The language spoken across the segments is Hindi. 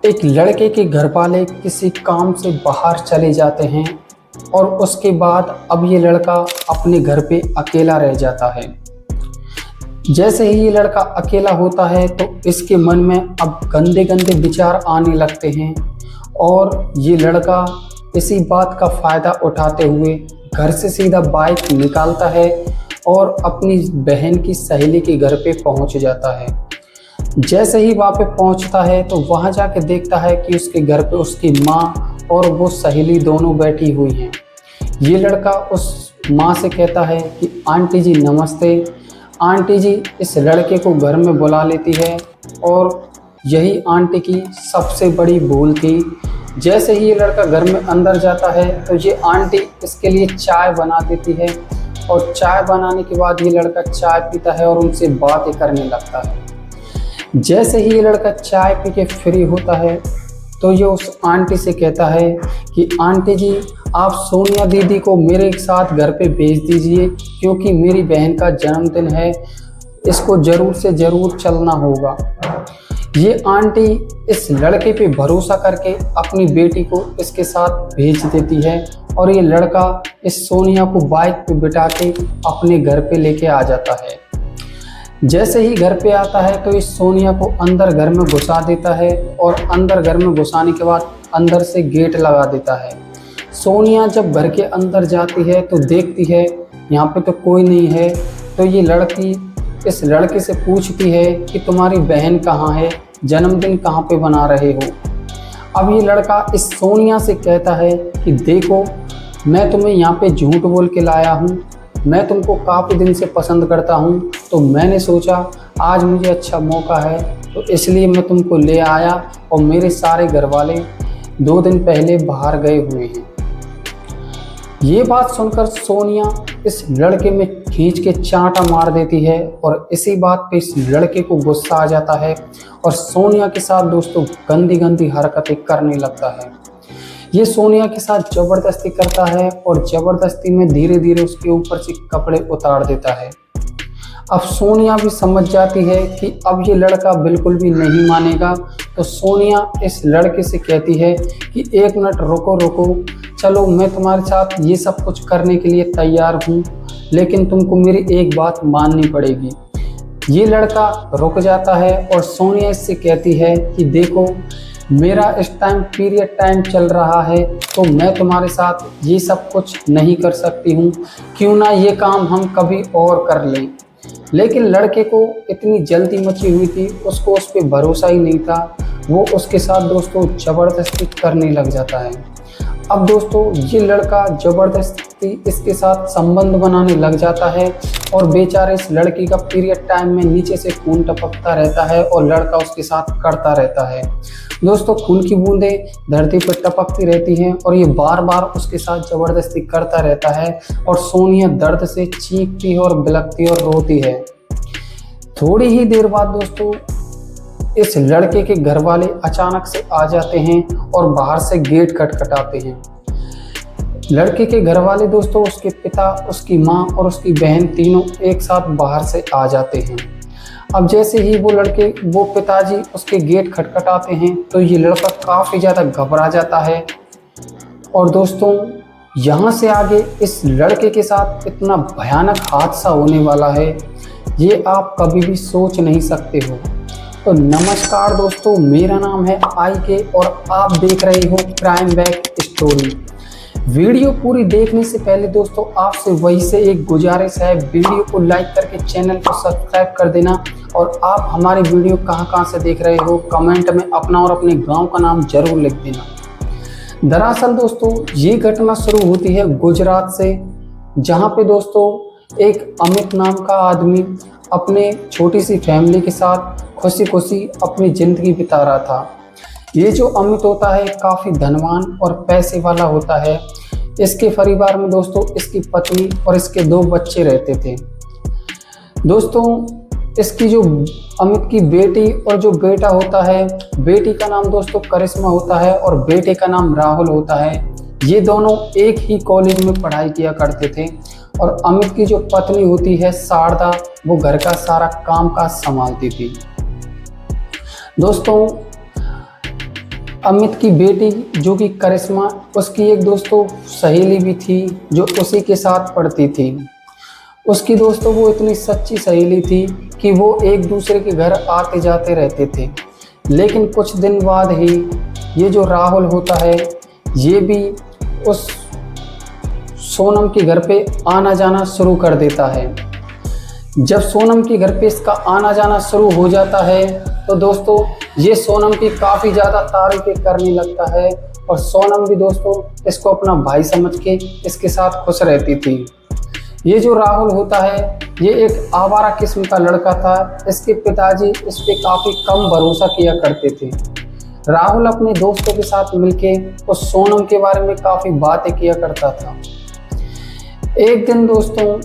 एक लड़के के घर वाले किसी काम से बाहर चले जाते हैं और उसके बाद अब ये लड़का अपने घर पे अकेला रह जाता है। जैसे ही ये लड़का अकेला होता है तो इसके मन में अब गंदे गंदे विचार आने लगते हैं और ये लड़का इसी बात का फ़ायदा उठाते हुए घर से सीधा बाइक निकालता है और अपनी बहन की सहेली के घर पे पहुंच जाता है। जैसे ही वहाँ पे पहुंचता है तो वहाँ जाके देखता है कि उसके घर पे उसकी माँ और वो सहेली दोनों बैठी हुई हैं। ये लड़का उस माँ से कहता है कि आंटी जी नमस्ते। आंटी जी इस लड़के को घर में बुला लेती है और यही आंटी की सबसे बड़ी भूल थी। जैसे ही ये लड़का घर में अंदर जाता है तो ये आंटी इसके लिए चाय बना देती है और चाय बनाने के बाद ये लड़का चाय पीता है और उनसे बातें करने लगता है। जैसे ही ये लड़का चाय पी के फ्री होता है तो ये उस आंटी से कहता है कि आंटी जी आप सोनिया दीदी को मेरे साथ घर पे भेज दीजिए क्योंकि मेरी बहन का जन्मदिन है, इसको ज़रूर से ज़रूर चलना होगा। ये आंटी इस लड़के पे भरोसा करके अपनी बेटी को इसके साथ भेज देती है और ये लड़का इस सोनिया को बाइक पे बिठा के अपने घर पे लेके आ जाता है। जैसे ही घर पे आता है तो इस सोनिया को अंदर घर में घुसा देता है और अंदर घर में घुसाने के बाद अंदर से गेट लगा देता है। सोनिया जब घर के अंदर जाती है तो देखती है यहाँ पे तो कोई नहीं है, तो ये लड़की इस लड़के से पूछती है कि तुम्हारी बहन कहाँ है, जन्मदिन कहाँ पे बना रहे हो। अब ये लड़का इस सोनिया से कहता है कि देखो मैं तुम्हें यहाँ पे झूठ बोल के लाया हूँ, मैं तुमको काफ़ी दिन से पसंद करता हूँ, तो मैंने सोचा आज मुझे अच्छा मौका है तो इसलिए मैं तुमको ले आया और मेरे सारे घर वाले 2 दिन पहले बाहर गए हुए हैं। ये बात सुनकर सोनिया इस लड़के में खींच के चांटा मार देती है और इसी बात पे इस लड़के को गुस्सा आ जाता है और सोनिया के साथ दोस्तों गंदी गंदी हरकतें करने लगता है। ये सोनिया के साथ ज़बरदस्ती करता है और ज़बरदस्ती में धीरे धीरे उसके ऊपर से कपड़े उतार देता है। अब सोनिया भी समझ जाती है कि अब ये लड़का बिल्कुल भी नहीं मानेगा, तो सोनिया इस लड़के से कहती है कि 1 मिनट रुको रुको, चलो मैं तुम्हारे साथ ये सब कुछ करने के लिए तैयार हूँ, लेकिन तुमको मेरी एक बात माननी पड़ेगी। ये लड़का रुक जाता है और सोनिया इससे कहती है कि देखो मेरा इस टाइम पीरियड टाइम चल रहा है तो मैं तुम्हारे साथ ये सब कुछ नहीं कर सकती हूँ, क्यों ना ये काम हम कभी और कर लें। लेकिन लड़के को इतनी जल्दी मची हुई थी, उसको उस पर भरोसा ही नहीं था, वो उसके साथ दोस्तों ज़बरदस्ती करने लग जाता है। अब दोस्तों ये लड़का ज़बरदस्ती इसके साथ संबंध बनाने लग जाता है और बेचारे इस लड़की का पीरियड टाइम में नीचे से खून टपकता रहता है और लड़का उसके साथ करता रहता है। दोस्तों खून की बूंदें धरती पर टपकती रहती हैं और ये बार बार उसके साथ ज़बरदस्ती करता रहता है और सोनिया दर्द से चीखती है और बिलखती और रोती है। थोड़ी ही देर बाद दोस्तों इस लड़के के घर वाले अचानक से आ जाते हैं और बाहर से गेट खटखटाते हैं। लड़के के घर वाले दोस्तों उसके पिता, उसकी माँ और उसकी बहन तीनों एक साथ बाहर से आ जाते हैं। अब जैसे ही वो पिताजी उसके गेट खटखटाते हैं तो ये लड़का काफ़ी ज़्यादा घबरा जाता है और दोस्तों यहाँ से आगे इस लड़के के साथ इतना भयानक हादसा होने वाला है, ये आप कभी भी सोच नहीं सकते हो। तो नमस्कार दोस्तों, मेरा नाम है IK और आप देख रहे हो क्राइम बैक स्टोरी। वीडियो पूरी देखने से पहले दोस्तों आपसे वही से एक गुजारिश है, वीडियो को लाइक करके चैनल को सब्सक्राइब कर देना और आप हमारी वीडियो कहां से देख रहे हो कमेंट में अपना और अपने गांव का नाम जरूर लिख देना। दरअसल दोस्तों ये घटना शुरू होती है गुजरात से, जहां पे दोस्तों एक अमित नाम का आदमी अपने छोटी सी फैमिली के साथ खुशी खुशी अपनी ज़िंदगी बिता रहा था। ये जो अमित होता है काफ़ी धनवान और पैसे वाला होता है। इसके परिवार में दोस्तों इसकी पत्नी और इसके 2 बच्चे रहते थे। दोस्तों इसकी जो अमित की बेटी और जो बेटा होता है, बेटी का नाम दोस्तों करिश्मा होता है और बेटे का नाम राहुल होता है। ये दोनों एक ही कॉलेज में पढ़ाई किया करते थे और अमित की जो पत्नी होती है शारदा, वो घर का सारा काम काज संभालती थी। दोस्तों अमित की बेटी जो कि करिश्मा, उसकी एक दोस्तों सहेली भी थी जो उसी के साथ पढ़ती थी। उसकी दोस्तों वो इतनी सच्ची सहेली थी कि वो एक दूसरे के घर आते जाते रहते थे। लेकिन कुछ दिन बाद ही ये जो राहुल होता है ये भी उस सोनम के घर पे आना जाना शुरू कर देता है। जब सोनम के घर पे इसका आना जाना शुरू हो जाता है तो दोस्तों ये सोनम की काफ़ी ज़्यादा तारीफें करने लगता है और सोनम भी दोस्तों इसको अपना भाई समझ के इसके साथ खुश रहती थी। ये जो राहुल होता है ये एक आवारा किस्म का लड़का था। इसके पिताजी इस पे काफ़ी कम भरोसा किया करते थे। राहुल अपने दोस्तों के साथ मिलके उस सोनम के बारे में काफ़ी बातें किया करता था। एक दिन दोस्तों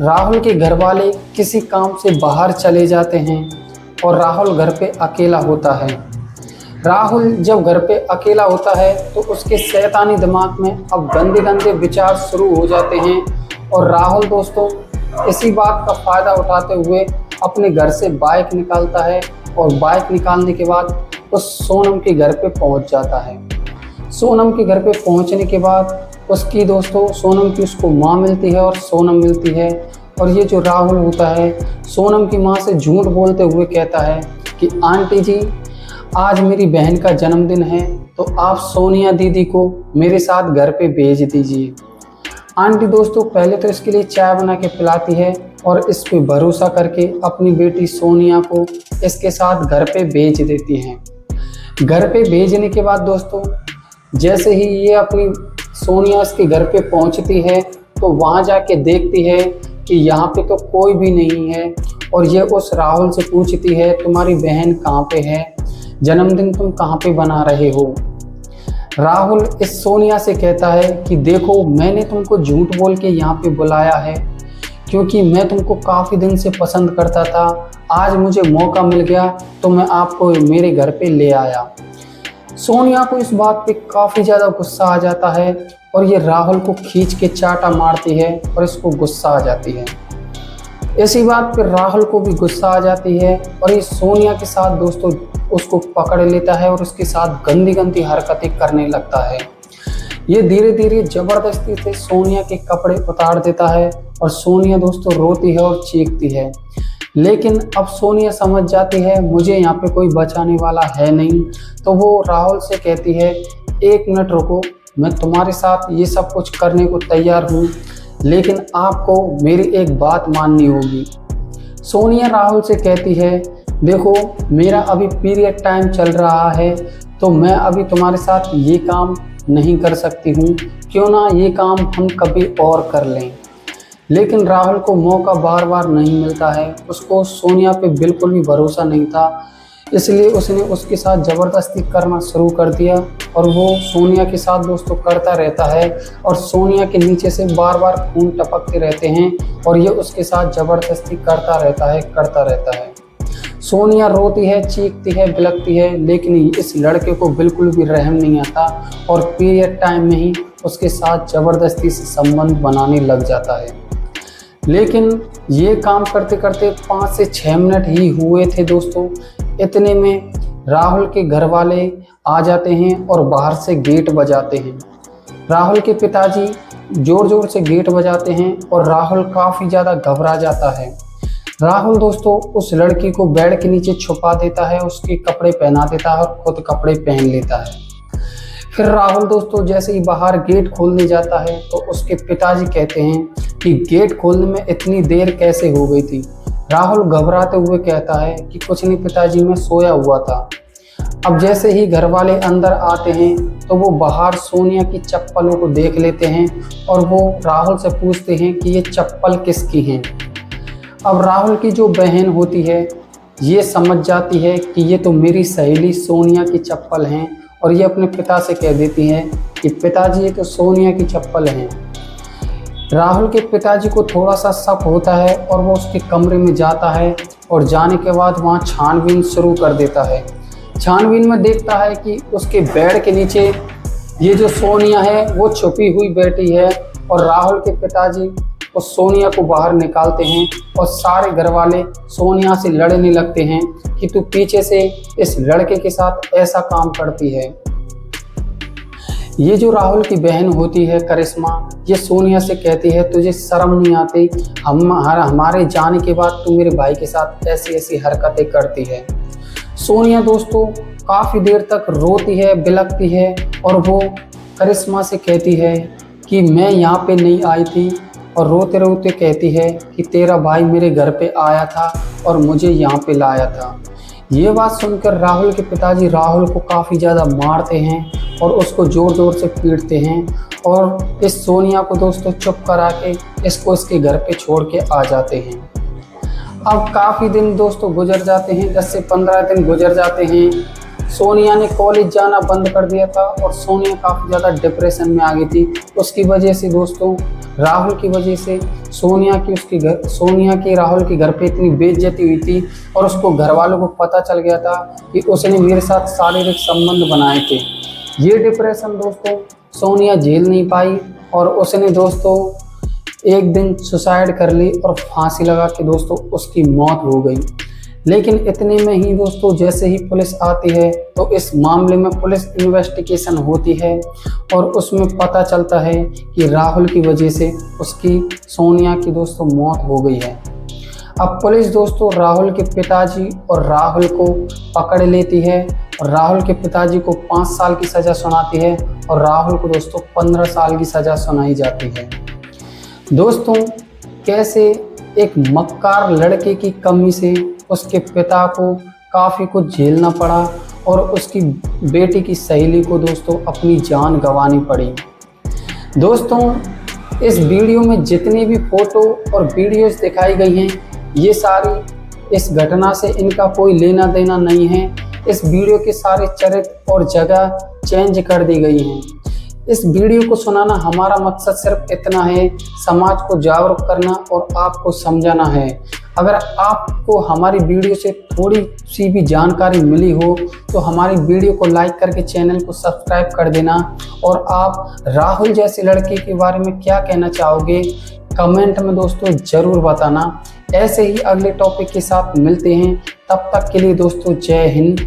राहुल के घर वाले किसी काम से बाहर चले जाते हैं और राहुल घर पे अकेला होता है। राहुल जब घर पे अकेला होता है तो उसके शैतानी दिमाग में अब गंदे गंदे विचार शुरू हो जाते हैं और राहुल दोस्तों इसी बात का फ़ायदा उठाते हुए अपने घर से बाइक निकालता है और बाइक निकालने के बाद उस सोनम के घर पे पहुंच जाता है। सोनम के घर पे पहुंचने के बाद उसकी दोस्तों सोनम की उसको माँ मिलती है और सोनम मिलती है। और ये जो राहुल होता है सोनम की माँ से झूठ बोलते हुए कहता है कि आंटी जी आज मेरी बहन का जन्मदिन है तो आप सोनिया दीदी को मेरे साथ घर पे भेज दीजिए। आंटी दोस्तों पहले तो इसके लिए चाय बना के पिलाती है और इस पे भरोसा करके अपनी बेटी सोनिया को इसके साथ घर पे भेज देती हैं। घर पे भेजने के बाद दोस्तों जैसे ही ये अपनी सोनिया इसके घर पे पहुंचती है तो वहां जाके देखती है कि यहाँ पे तो कोई भी नहीं है और ये उस राहुल से पूछती है तुम्हारी बहन कहाँ पे है, जन्मदिन तुम कहाँ पे बना रहे हो। राहुल इस सोनिया से कहता है कि देखो मैंने तुमको झूठ बोल के यहाँ पे बुलाया है क्योंकि मैं तुमको काफ़ी दिन से पसंद करता था। आज मुझे मौका मिल गया तो मैं आपको मेरे घर पे ले आया। सोनिया को इस बात पे काफ़ी ज़्यादा गुस्सा आ जाता है और ये राहुल को खींच के चाटा मारती है और इसको गुस्सा आ जाती है। इसी बात पे राहुल को भी गुस्सा आ जाती है और ये सोनिया के साथ दोस्तों उसको पकड़ लेता है और उसके साथ गंदी गंदी हरकतें करने लगता है। ये धीरे धीरे ज़बरदस्ती से सोनिया के कपड़े उतार देता है और सोनिया दोस्तों रोती है और चीखती है। लेकिन अब सोनिया समझ जाती है मुझे यहाँ पे कोई बचाने वाला है नहीं, तो वो राहुल से कहती है एक मिनट रुको, मैं तुम्हारे साथ ये सब कुछ करने को तैयार हूँ लेकिन आपको मेरी एक बात माननी होगी। सोनिया राहुल से कहती है देखो मेरा अभी पीरियड टाइम चल रहा है तो मैं अभी तुम्हारे साथ ये काम नहीं कर सकती हूँ, क्यों ना ये काम हम कभी और कर लें। लेकिन राहुल को मौका बार बार नहीं मिलता है। उसको सोनिया पे बिल्कुल भी भरोसा नहीं था, इसलिए उसने उसके साथ ज़बरदस्ती करना शुरू कर दिया और वो सोनिया के साथ दोस्तों करता रहता है और सोनिया के नीचे से बार बार खून टपकते रहते हैं और ये उसके साथ ज़बरदस्ती करता रहता है। सोनिया रोती है, चीखती है, बिलखती है, लेकिन इस लड़के को बिल्कुल भी रहम नहीं आता और पीरियड टाइम में ही उसके साथ ज़बरदस्ती से संबंध बनाने लग जाता है। लेकिन ये काम करते करते 5 से 6 मिनट ही हुए थे दोस्तों। इतने में राहुल के घर वाले आ जाते हैं और बाहर से गेट बजाते हैं। राहुल के पिताजी ज़ोर ज़ोर से गेट बजाते हैं और राहुल काफ़ी ज़्यादा घबरा जाता है। राहुल दोस्तों उस लड़की को बेड के नीचे छुपा देता है, उसके कपड़े पहना देता है और खुद कपड़े पहन लेता है। फिर राहुल दोस्तों जैसे ही बाहर गेट खोलने जाता है तो उसके पिताजी कहते हैं कि गेट खोलने में इतनी देर कैसे हो गई थी। राहुल घबराते हुए कहता है कि कुछ नहीं पिताजी, मैं सोया हुआ था। अब जैसे ही घर वाले अंदर आते हैं तो वो बाहर सोनिया की चप्पलों को देख लेते हैं और वो राहुल से पूछते हैं कि ये चप्पल किसकी हैं। अब राहुल की जो बहन होती है ये समझ जाती है कि ये तो मेरी सहेली सोनिया की चप्पल हैं और ये अपने पिता से कह देती है कि पिताजी ये तो सोनिया की चप्पल हैं। राहुल के पिताजी को थोड़ा सा शक होता है और वो उसके कमरे में जाता है और जाने के बाद वहाँ छानबीन शुरू कर देता है। छानबीन में देखता है कि उसके बेड के नीचे ये जो सोनिया है वो छुपी हुई बैठी है और राहुल के पिताजी उस सोनिया को बाहर निकालते हैं और सारे घर वाले सोनिया से लड़ने लगते हैं कि तू पीछे से इस लड़के के साथ ऐसा काम करती है। ये जो राहुल की बहन होती है करिश्मा, ये सोनिया से कहती है तुझे शर्म नहीं आती, हमारे जाने के बाद तू मेरे भाई के साथ ऐसी ऐसी हरकतें करती है। सोनिया दोस्तों काफ़ी देर तक रोती है, बिलखती है और वो करिश्मा से कहती है कि मैं यहाँ पे नहीं आई थी, और रोते रोते कहती है कि तेरा भाई मेरे घर पे आया था और मुझे यहाँ पे लाया था। ये बात सुनकर राहुल के पिताजी राहुल को काफ़ी ज़्यादा मारते हैं और उसको ज़ोर ज़ोर से पीटते हैं और इस सोनिया को दोस्तों चुप करा के इसको इसके घर पे छोड़ के आ जाते हैं। अब काफ़ी दिन दोस्तों गुजर जाते हैं, 10 से 15 दिन गुजर जाते हैं। सोनिया ने कॉलेज जाना बंद कर दिया था और सोनिया काफ़ी ज़्यादा डिप्रेशन में आ गई थी। उसकी वजह से दोस्तों राहुल की वजह से सोनिया की राहुल के घर पे इतनी बेइज्जती हुई थी और उसको घर वालों को पता चल गया था कि उसने मेरे साथ शारीरिक संबंध बनाए थे। ये डिप्रेशन दोस्तों सोनिया झेल नहीं पाई और उसने दोस्तों एक दिन सुसाइड कर ली और फांसी लगा के दोस्तों उसकी मौत हो गई। लेकिन इतने में ही दोस्तों जैसे ही पुलिस आती है तो इस मामले में पुलिस इन्वेस्टिगेशन होती है और उसमें पता चलता है कि राहुल की वजह से उसकी सोनिया की दोस्तों मौत हो गई है। अब पुलिस दोस्तों राहुल के पिताजी और राहुल को पकड़ लेती है और राहुल के पिताजी को 5 साल की सज़ा सुनाती है और राहुल को दोस्तों 15 साल की सज़ा सुनाई जाती है। दोस्तों कैसे एक मक्कार लड़के की कमी से उसके पिता को काफ़ी कुछ झेलना पड़ा और उसकी बेटी की सहेली को दोस्तों अपनी जान गंवानी पड़ी। दोस्तों इस वीडियो में जितनी भी फ़ोटो और वीडियोस दिखाई गई हैं ये सारी इस घटना से इनका कोई लेना देना नहीं है। इस वीडियो के सारे चरित्र और जगह चेंज कर दी गई हैं। इस वीडियो को सुनाना हमारा मकसद सिर्फ इतना है, समाज को जागरूक करना और आपको समझाना है। अगर आपको हमारी वीडियो से थोड़ी सी भी जानकारी मिली हो तो हमारी वीडियो को लाइक करके चैनल को सब्सक्राइब कर देना। और आप राहुल जैसे लड़के के बारे में क्या कहना चाहोगे कमेंट में दोस्तों ज़रूर बताना। ऐसे ही अगले टॉपिक के साथ मिलते हैं, तब तक के लिए दोस्तों जय हिंद।